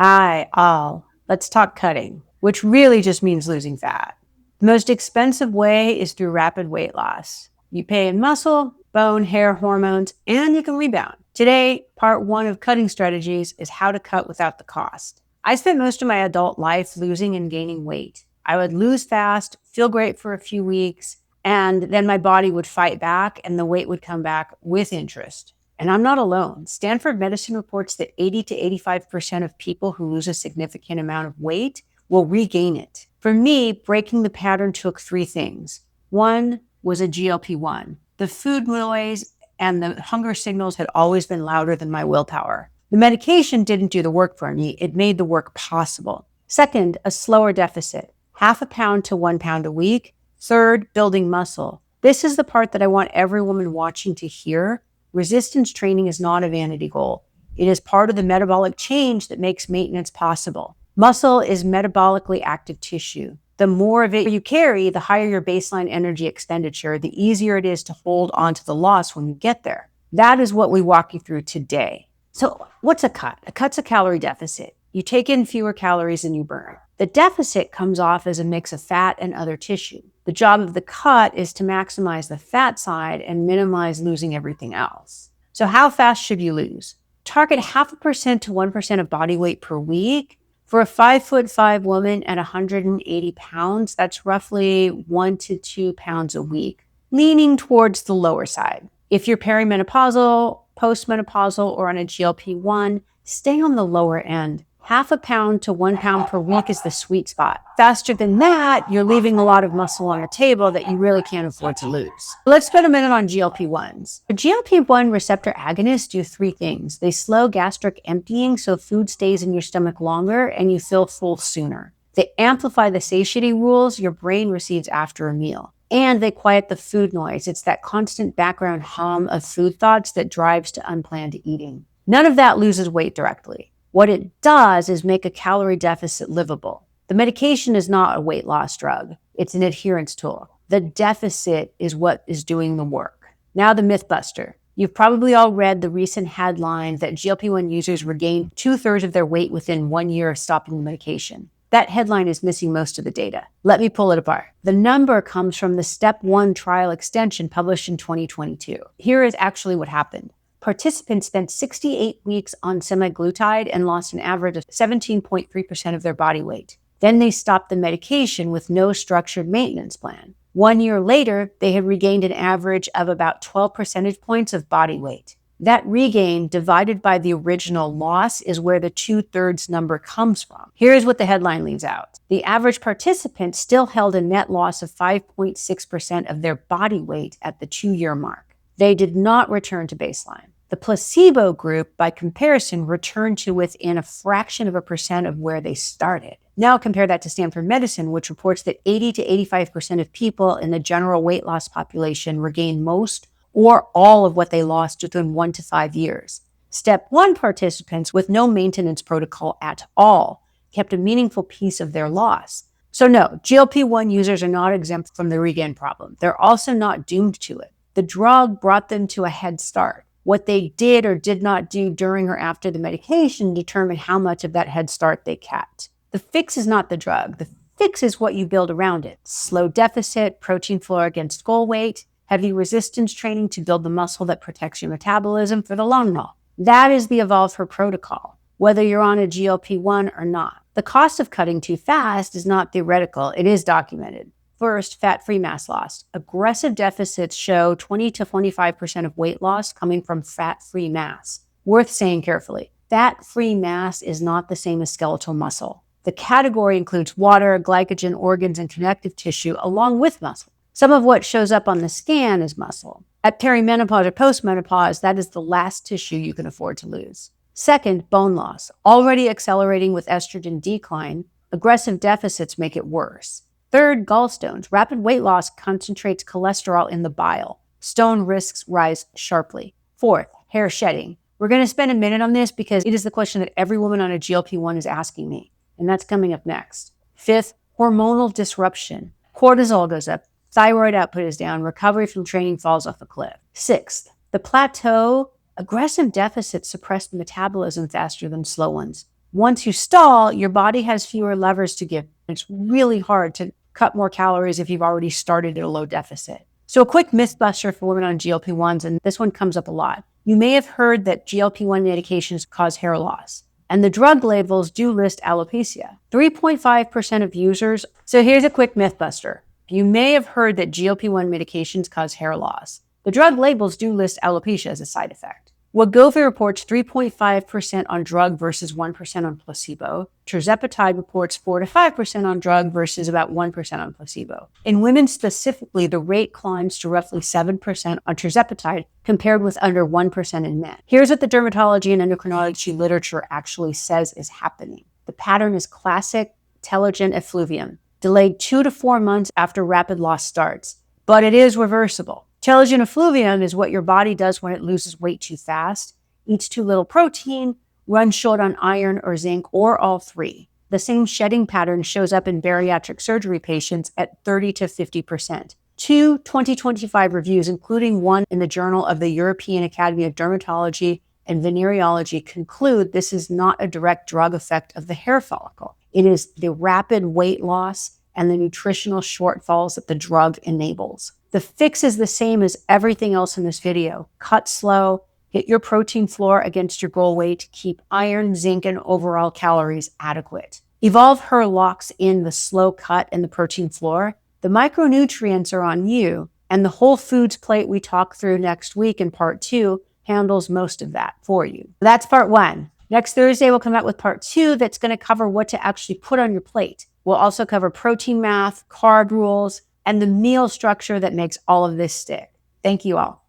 Hi, all. Let's talk cutting, which really just means losing fat. The most expensive way is through rapid weight loss. You pay in muscle, bone, hair, hormones, and you can rebound. Today, part one of cutting strategies is how to cut without the cost. I spent most of my adult life losing and gaining weight. I would lose fast, feel great for a few weeks, and then my body would fight back and the weight would come back with interest. And I'm not alone. Stanford medicine reports that 80 to 85% of people who lose a significant amount of weight will regain it. For me, breaking the pattern took three things. One was a GLP-1. The food noise and the hunger signals had always been louder than my willpower. The medication didn't do the work for me. It made the work possible. Second, a slower deficit, 0.5 pound to 1 pound a week. Third, building muscle. This is the part that I want every woman watching to hear. Resistance training is not a vanity goal. It is part of the metabolic change that makes maintenance possible. Muscle is metabolically active tissue. The more of it you carry, the higher your baseline energy expenditure, the easier it is to hold onto the loss when you get there. That is what we walk you through today. So what's a cut? A cut's a calorie deficit. You take in fewer calories than you burn. The deficit comes off as a mix of fat and other tissue. The job of the cut is to maximize the fat side and minimize losing everything else. So how fast should you lose? Target 0.5% to 1% of body weight per week. For a 5'5" woman at 180 pounds, that's roughly 1 to 2 pounds a week, leaning towards the lower side. If you're perimenopausal, postmenopausal, or on a GLP-1, stay on the lower end. 0.5 pound to 1 pound per week is the sweet spot. Faster than that, you're leaving a lot of muscle on the table that you really can't afford to lose. Let's spend a minute on GLP-1s. The GLP-1 receptor agonists do three things. They slow gastric emptying so food stays in your stomach longer and you feel full sooner. They amplify the satiety rules your brain receives after a meal. And they quiet the food noise. It's that constant background hum of food thoughts that drives to unplanned eating. None of that loses weight directly. What it does is make a calorie deficit livable. The medication is not a weight loss drug. It's an adherence tool. The deficit is what is doing the work. Now the myth buster. You've probably all read the recent headline that GLP-1 users regained 2/3 of their weight within 1 year of stopping the medication. That headline is missing most of the data. Let me pull it apart. The number comes from the Step 1 trial extension published in 2022. Here is actually what happened. Participants spent 68 weeks on semaglutide and lost an average of 17.3% of their body weight. Then they stopped the medication with no structured maintenance plan. 1 year later, they had regained an average of about 12 percentage points of body weight. That regain divided by the original loss is where the 2/3 number comes from. Here's what the headline leaves out. The average participant still held a net loss of 5.6% of their body weight at the 2-year mark. They did not return to baseline. The placebo group, by comparison, returned to within a fraction of a percent of where they started. Now compare that to Stanford medicine, which reports that 80 to 85% of people in the general weight loss population regain most or all of what they lost within 1 to 5 years. Step 1 participants with no maintenance protocol at all kept a meaningful piece of their loss. So no, GLP-1 users are not exempt from the regain problem. They're also not doomed to it. The drug brought them to a head start. What they did or did not do during or after the medication determined how much of that head start they kept. The fix is not the drug. The fix is what you build around it. Slow deficit, protein floor against goal weight, heavy resistance training to build the muscle that protects your metabolism for the long haul. That is the Evolve Her protocol, whether you're on a GLP-1 or not. The cost of cutting too fast is not theoretical. It is documented. First, fat-free mass loss. Aggressive deficits show 20 to 25% of weight loss coming from fat-free mass. Worth saying carefully, fat-free mass is not the same as skeletal muscle. The category includes water, glycogen, organs, and connective tissue along with muscle. Some of what shows up on the scan is muscle. At perimenopause or postmenopause, that is the last tissue you can afford to lose. Second, bone loss. Already accelerating with estrogen decline, aggressive deficits make it worse. Third, gallstones. Rapid weight loss concentrates cholesterol in the bile. Stone risks rise sharply. Fourth, hair shedding. We're going to spend a minute on this because it is the question that every woman on a GLP-1 is asking me, and that's coming up next. Fifth, hormonal disruption. Cortisol goes up, thyroid output is down, recovery from training falls off a cliff. Sixth, the plateau. Aggressive deficits suppress the metabolism faster than slow ones. Once you stall, your body has fewer levers to give. It's really hard to cut more calories if you've already started at a low deficit. So a quick myth buster for women on GLP-1s, and this one comes up a lot. You may have heard that GLP-1 medications cause hair loss, and the drug labels do list alopecia. 3.5% of users. So here's a quick myth buster. You may have heard that GLP-1 medications cause hair loss. The drug labels do list alopecia as a side effect. Wegovy reports 3.5% on drug versus 1% on placebo. Tirzepatide reports 4 to 5% on drug versus about 1% on placebo. In women specifically, the rate climbs to roughly 7% on tirzepatide compared with under 1% in men. Here's what the dermatology and endocrinology literature actually says is happening. The pattern is classic telogen effluvium, delayed 2 to 4 months after rapid loss starts, but it is reversible. Telogen effluvium is what your body does when it loses weight too fast, eats too little protein, runs short on iron or zinc, or all three. The same shedding pattern shows up in bariatric surgery patients at 30 to 50%. 2 2025 reviews, including one in the Journal of the European Academy of Dermatology and Venereology, conclude this is not a direct drug effect of the hair follicle. It is the rapid weight loss and the nutritional shortfalls that the drug enables. The fix is the same as everything else in this video. Cut slow, hit your protein floor against your goal weight, keep iron, zinc, and overall calories adequate. Evolve Her locks in the slow cut and the protein floor. The micronutrients are on you, and the whole foods plate we talk through next week in part 2 handles most of that for you. That's part 1. Next Thursday, we'll come out with part 2 that's going to cover what to actually put on your plate. We'll also cover protein math, carb rules, and the meal structure that makes all of this stick. Thank you all.